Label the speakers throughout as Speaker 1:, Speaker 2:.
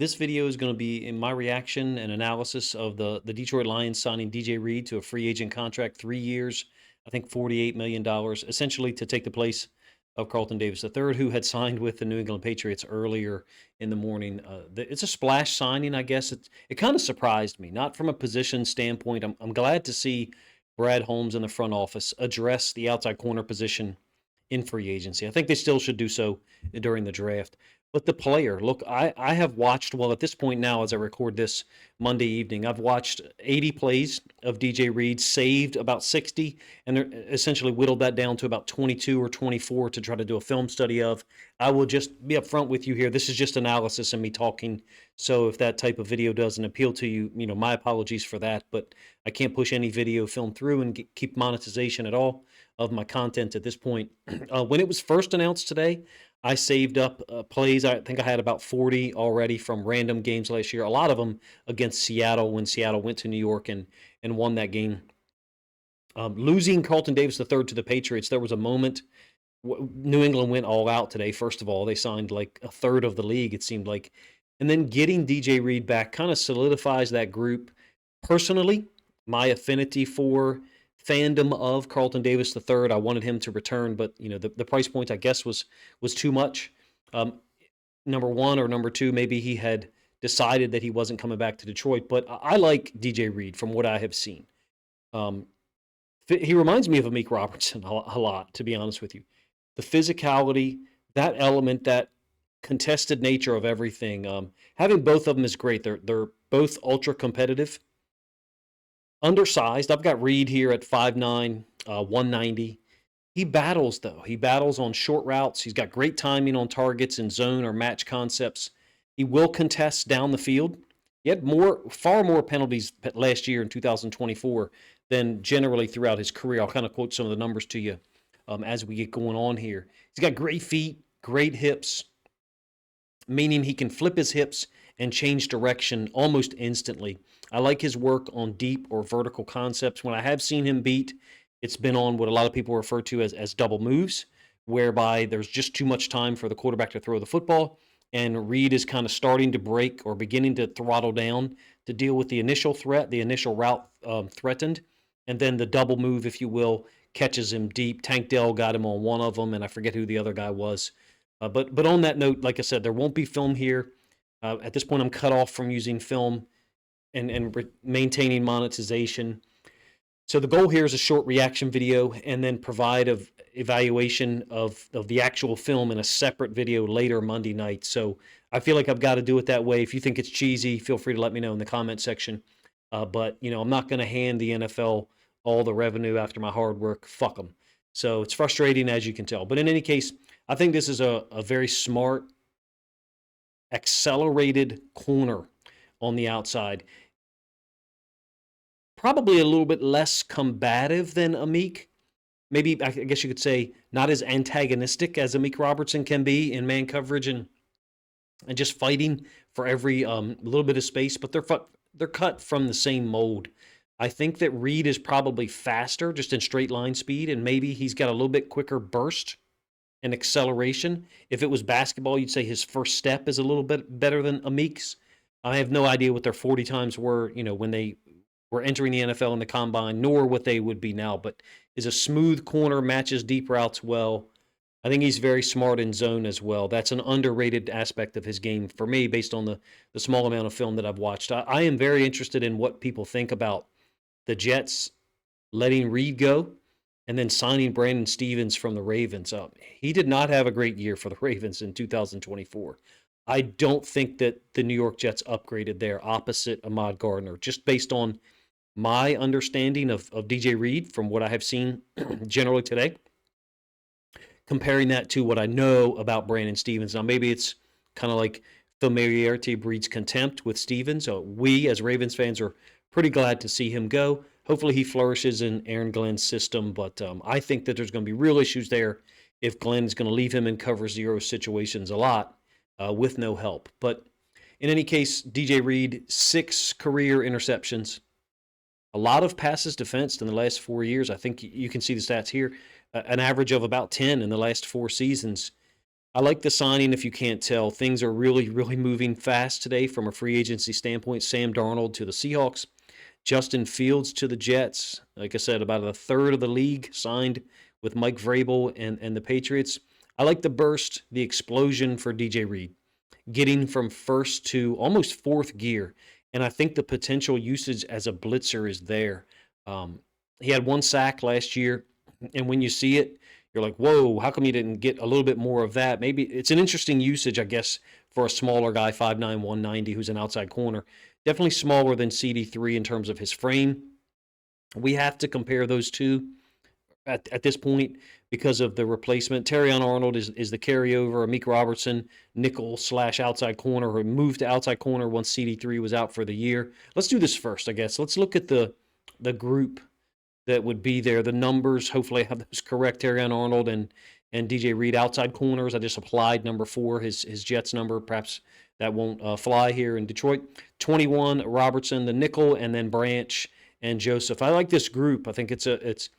Speaker 1: This video is going to be in my reaction and analysis of the Detroit Lions signing DJ Reed to a free agent contract, 3 years, I think $48 million, essentially to take the place of Carlton Davis III, who had signed with the New England Patriots earlier in the morning. It's a splash signing, I guess. It kind of surprised me, not from a position standpoint. I'm glad to see Brad Holmes in the front office address the outside corner position in free agency. I think they still should do so during the draft. But the player, look, I have watched, well, at this point now, as I record this Monday evening, I've watched 80 plays of DJ Reed, saved about 60, and they're essentially whittled that down to about 22 or 24 to try to do a film study of. I will just be upfront with you here. This is just analysis and me talking. So if that type of video doesn't appeal to you, my apologies for that. But I can't push any video film through and keep monetization at all of my content at this point. When it was first announced today, I saved up plays. I think I had about 40 already from random games last year. A lot of them against Seattle when Seattle went to New York and won that game. Losing Carlton Davis III to the Patriots, there was a moment. New England went all out today. First of all, they signed like a third of the league, it seemed like. And then getting DJ Reed back kind of solidifies that group. Personally, my affinity for fandom of Carlton Davis III. I wanted him to return, but the price point, I guess, was too much. Number one or number two, maybe he had decided that he wasn't coming back to Detroit. But I like DJ Reed from what I have seen. He reminds me of Amik Robertson a lot, to be honest with you. The physicality, that element, that contested nature of everything. Having both of them is great. They're both ultra competitive. Undersized. I've got Reed here at 5'9", 190. He battles, though. He battles on short routes. He's got great timing on targets and zone or match concepts. He will contest down the field. He had far more penalties last year in 2024 than generally throughout his career. I'll kind of quote some of the numbers to you as we get going on here. He's got great feet, great hips, meaning he can flip his hips and change direction almost instantly. I like his work on deep or vertical concepts. When I have seen him beat, it's been on what a lot of people refer to as double moves, whereby there's just too much time for the quarterback to throw the football, and Reed is kind of starting to break or beginning to throttle down to deal with the initial threat, the initial route threatened, and then the double move, if you will, catches him deep. Tank Dell got him on one of them, and I forget who the other guy was. But on that note, like I said, there won't be film here. At this point, I'm cut off from using film and maintaining monetization. So the goal here is a short reaction video and then provide an evaluation of the actual film in a separate video later Monday night. So I feel like I've got to do it that way. If you think it's cheesy, feel free to let me know in the comment section. But, I'm not going to hand the NFL all the revenue after my hard work. Fuck them. So it's frustrating, as you can tell. But in any case, I think this is a very smart, accelerated corner on the outside. Probably a little bit less combative than Amik. Maybe, I guess you could say, not as antagonistic as Amik Robertson can be in man coverage and just fighting for every little bit of space, but they're cut from the same mold. I think that Reed is probably faster just in straight line speed, and maybe he's got a little bit quicker burst and acceleration. If it was basketball, you'd say his first step is a little bit better than Amik's. I have no idea what their 40 times were, when they were entering the NFL in the combine, nor what they would be now. But is a smooth corner, matches deep routes well. I think he's very smart in zone as well. That's an underrated aspect of his game for me based on the small amount of film that I've watched. I am very interested in what people think about the Jets letting Reed go and then signing Brandon Stephens from the Ravens. He did not have a great year for the Ravens in 2024. I don't think that the New York Jets upgraded there opposite Ahmad Gardner, just based on my understanding of DJ Reed from what I have seen generally today, comparing that to what I know about Brandon Stephens. Now, maybe it's kind of like familiarity breeds contempt with Stephens. We, as Ravens fans, are pretty glad to see him go. Hopefully he flourishes in Aaron Glenn's system, but I think that there's going to be real issues there if Glenn is going to leave him in cover zero situations a lot with no help. But in any case, DJ Reed, 6 career interceptions, a lot of passes defensed in the last 4 years. I think you can see the stats here, an average of about 10 in the last 4 seasons. I like the signing. If you can't tell, things are really, really moving fast today from a free agency standpoint. Sam Darnold to the Seahawks, Justin Fields to the Jets. Like I said, about a third of the league signed with Mike Vrabel and the Patriots. I like the burst, the explosion for DJ Reed, getting from first to almost fourth gear. And I think the potential usage as a blitzer is there. Um, he had one sack last year, and when you see it, you're like, whoa, how come you didn't get a little bit more of that? Maybe it's an interesting usage, I guess, for a smaller guy, 5'9", 190, who's an outside corner. Definitely smaller than CD3 in terms of his frame. We have to compare those two at this point because of the replacement. Terrion Arnold is the carryover. Amik Robertson, nickel slash outside corner, or moved to outside corner once CD3 was out for the year. Let's do this first, I guess. Let's look at the group that would be there. The numbers, hopefully I have those correct. Terrion Arnold and DJ Reed outside corners. I just applied number 4, his Jets number. Perhaps that won't fly here in Detroit. 21, Robertson, the nickel, and then Branch and Joseph. I like this group. I think it's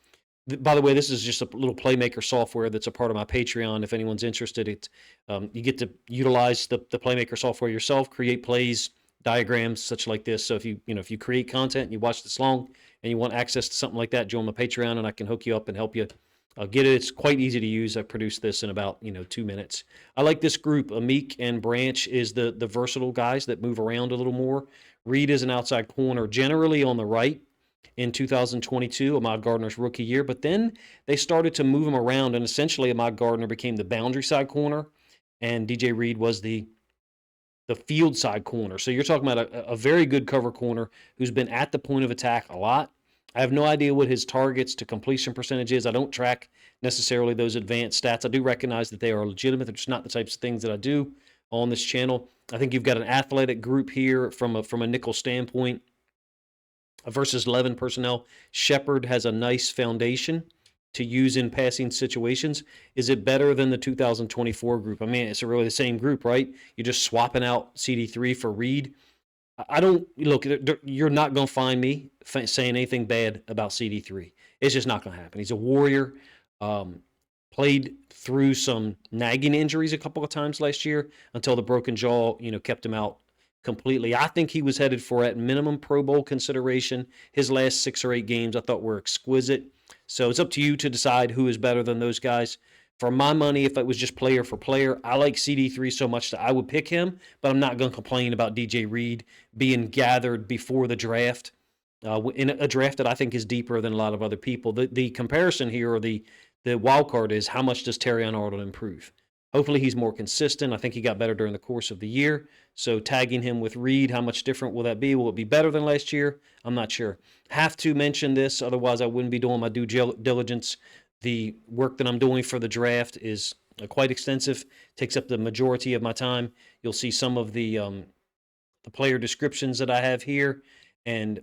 Speaker 1: by the way, this is just a little playmaker software that's a part of my Patreon. If anyone's interested, you get to utilize the playmaker software yourself, create plays, diagrams, such like this. So if you create content and you watch this long and you want access to something like that, join my Patreon and I can hook you up and help you get it. It's quite easy to use. I produced this in about 2 minutes. I like this group. Amik and Branch is the versatile guys that move around a little more. Reed is an outside corner, generally on the right in 2022, Ahmad Gardner's rookie year. But then they started to move him around, and essentially Ahmad Gardner became the boundary side corner, and DJ Reed was the field side corner. So you're talking about a very good cover corner who's been at the point of attack a lot. I have no idea what his targets to completion percentage is. I don't track necessarily those advanced stats. I do recognize that they are legitimate. They're just not the types of things that I do on this channel. I think you've got an athletic group here from a nickel standpoint versus 11 personnel. Shepard has a nice foundation to use in passing situations. Is it better than the 2024 group? I mean, it's really the same group, right? You're just swapping out CD3 for Reed. I don't look. You're not going to find me saying anything bad about CD3. It's just not going to happen. He's a warrior. Played through some nagging injuries a couple of times last year until the broken jaw, kept him out completely. I think he was headed for at minimum Pro Bowl consideration. His last 6 or 8 games I thought were exquisite. So it's up to you to decide who is better than those guys. For my money, if it was just player for player, I like CD3 so much that I would pick him, but I'm not going to complain about DJ Reed being gathered before the draft, in a draft that I think is deeper than a lot of other people. The comparison here, or the wild card, is how much does Terrion Arnold improve? Hopefully he's more consistent. I think he got better during the course of the year. So tagging him with Reed, how much different will that be? Will it be better than last year? I'm not sure. Have to mention this, otherwise I wouldn't be doing my due diligence. The work that I'm doing for the draft is quite extensive. Takes up the majority of my time. You'll see some of the player descriptions that I have here, and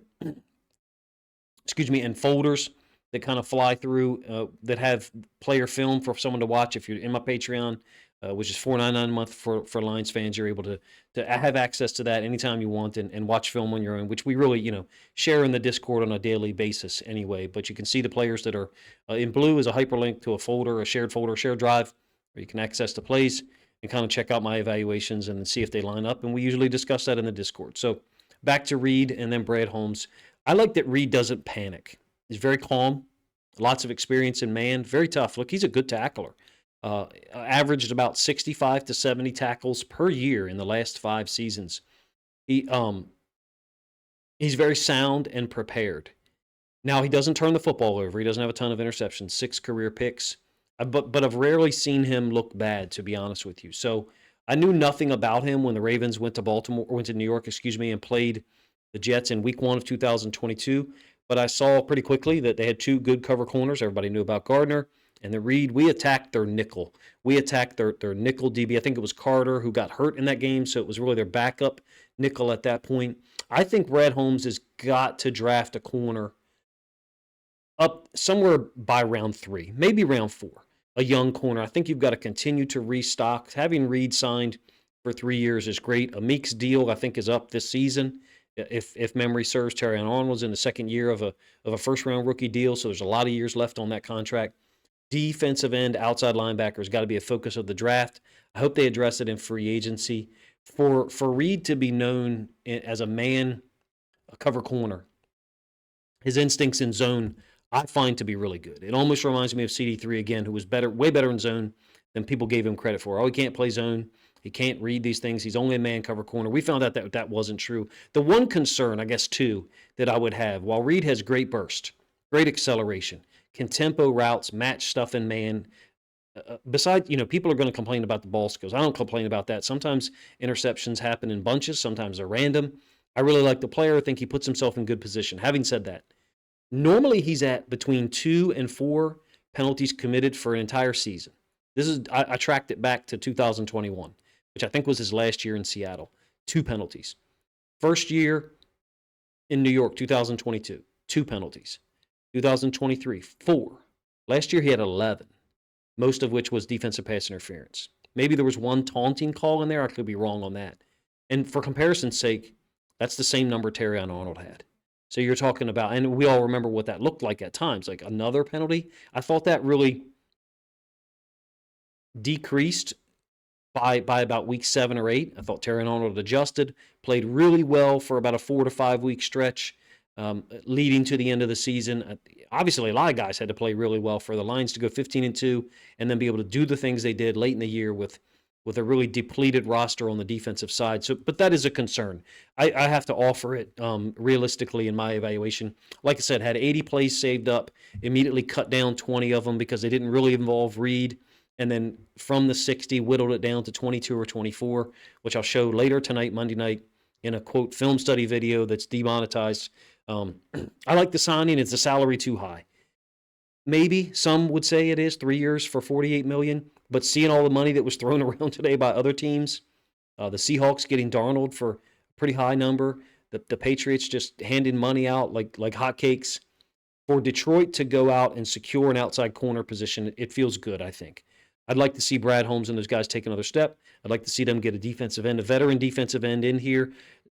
Speaker 1: and folders that kind of fly through that have player film for someone to watch. If you're in my Patreon, which is $4.99 a month for Lions fans, you're able to have access to that anytime you want and watch film on your own, which we really share in the Discord on a daily basis anyway. But you can see the players that are in blue is a hyperlink to a folder, a shared folder, a shared drive, where you can access the plays and kind of check out my evaluations and then see if they line up. And we usually discuss that in the Discord. So back to Reed and then Brad Holmes. I like that Reed doesn't panic. He's very calm, lots of experience in man, very tough. Look, he's a good tackler. Averaged about 65 to 70 tackles per year in the last 5 seasons. He's very sound and prepared. Now, he doesn't turn the football over. He doesn't have a ton of interceptions, 6 career picks. But I've rarely seen him look bad, to be honest with you. So I knew nothing about him when the Ravens went to New York, and played the Jets in week 1 of 2022. But I saw pretty quickly that they had 2 good cover corners. Everybody knew about Gardner and the Reed. We attacked their nickel. We attacked their nickel DB. I think it was Carter who got hurt in that game, so it was really their backup nickel at that point. I think Brad Holmes has got to draft a corner up somewhere by round 3, maybe round 4, a young corner. I think you've got to continue to restock. Having Reed signed for 3 years is great. Amik's deal, I think, is up this season. If memory serves, Terrion Arnold's in the second year of a first-round rookie deal, so there's a lot of years left on that contract. defensive end, outside linebacker has got to be a focus of the draft. I hope they address it in free agency. For Reed to be known as a cover corner, his instincts in zone, I find to be really good. It almost reminds me of CD3 again, who was better, way better in zone than people gave him credit for. Oh, he can't play zone. He can't read these things. He's only a man cover corner. We found out that that wasn't true. The one concern, I guess, too, that I would have, while Reed has great burst, great acceleration, can tempo routes, match stuff in man. Besides, people are going to complain about the ball skills. I don't complain about that. Sometimes interceptions happen in bunches. Sometimes they're random. I really like the player. I think he puts himself in good position. Having said that, normally he's at between 2 and 4 penalties committed for an entire season. I tracked it back to 2021, which I think was his last year in Seattle. 2 penalties. First year in New York, 2022, 2 penalties. 2023, 4. Last year he had 11, most of which was defensive pass interference. Maybe there was one taunting call in there. I could be wrong on that. And for comparison's sake, that's the same number Terrion Arnold had. So you're talking about, and we all remember what that looked like at times, like another penalty. I thought that really decreased by about week 7 or 8. I thought Terrion Arnold adjusted, played really well for about a 4 to 5 week stretch, leading to the end of the season. Obviously, a lot of guys had to play really well for the Lions to go 15-2 and then be able to do the things they did late in the year with a really depleted roster on the defensive side. So, but that is a concern. I have to offer it realistically in my evaluation. Like I said, had 80 plays saved up, immediately cut down 20 of them because they didn't really involve Reed. And then from the 60, whittled it down to 22 or 24, which I'll show later tonight, Monday night, in a, quote, film study video that's demonetized. I like the signing. Is the salary too high? Maybe some would say it is 3 years for $48 million. But seeing all the money that was thrown around today by other teams, the Seahawks getting Darnold for a pretty high number, the Patriots just handing money out like hotcakes. For Detroit to go out and secure an outside corner position, it feels good, I think. I'd like to see Brad Holmes and those guys take another step. I'd like to see them get a defensive end, a veteran defensive end in here.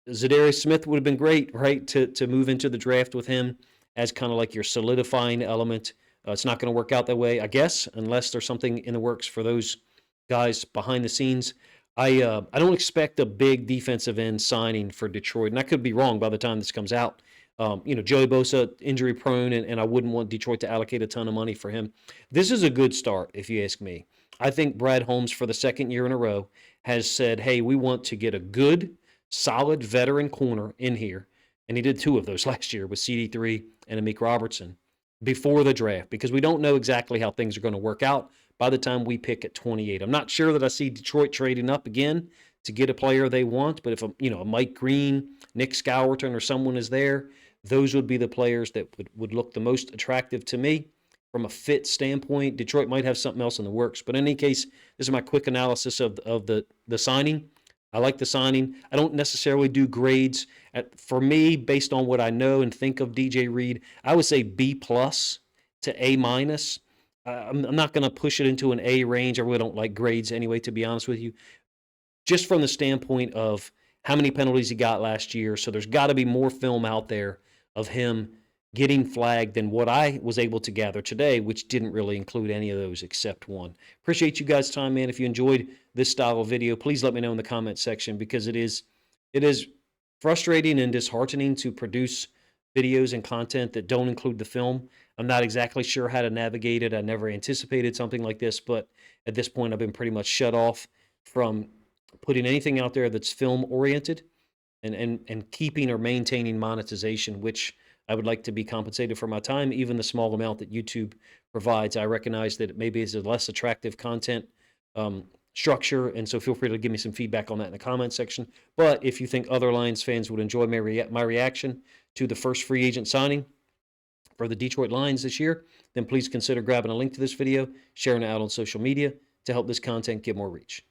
Speaker 1: Zadarius Smith would have been great, right, to move into the draft with him as kind of like your solidifying element. It's not going to work out that way, I guess, unless there's something in the works for those guys behind the scenes. I don't expect a big defensive end signing for Detroit, and I could be wrong by the time this comes out. Joey Bosa, injury prone, and I wouldn't want Detroit to allocate a ton of money for him. This is a good start, if you ask me. I think Brad Holmes, for the second year in a row, has said, hey, we want to get a good, solid veteran corner in here. And he did 2 of those last year with CD3 and Amik Robertson before the draft, because we don't know exactly how things are going to work out by the time we pick at 28. I'm not sure that I see Detroit trading up again to get a player they want, but if a Mike Green, Nick Scourton, or someone is there, those would be the players that would look the most attractive to me from a fit standpoint. Detroit might have something else in the works, but in any case, this is my quick analysis of the signing. I like the signing. I don't necessarily do grades. For me, based on what I know and think of DJ Reed, I would say B+ to A-. I'm not going to push it into an A range. I really don't like grades anyway, to be honest with you. Just from the standpoint of how many penalties he got last year. So there's got to be more film out there of him getting flagged than what I was able to gather today, which didn't really include any of those except one. Appreciate you guys' time, man. If you enjoyed this style of video, please let me know in the comment section, because it is frustrating and disheartening to produce videos and content that don't include the film. I'm not exactly sure how to navigate it. I never anticipated something like this, but at this point I've been pretty much shut off from putting anything out there that's film oriented and keeping or maintaining monetization, which I would like to be compensated for my time, even the small amount that YouTube provides. I recognize that it maybe is a less attractive content structure, and so feel free to give me some feedback on that in the comment section. But if you think other Lions fans would enjoy my reaction to the first free agent signing for the Detroit Lions this year, then please consider grabbing a link to this video, sharing it out on social media to help this content get more reach.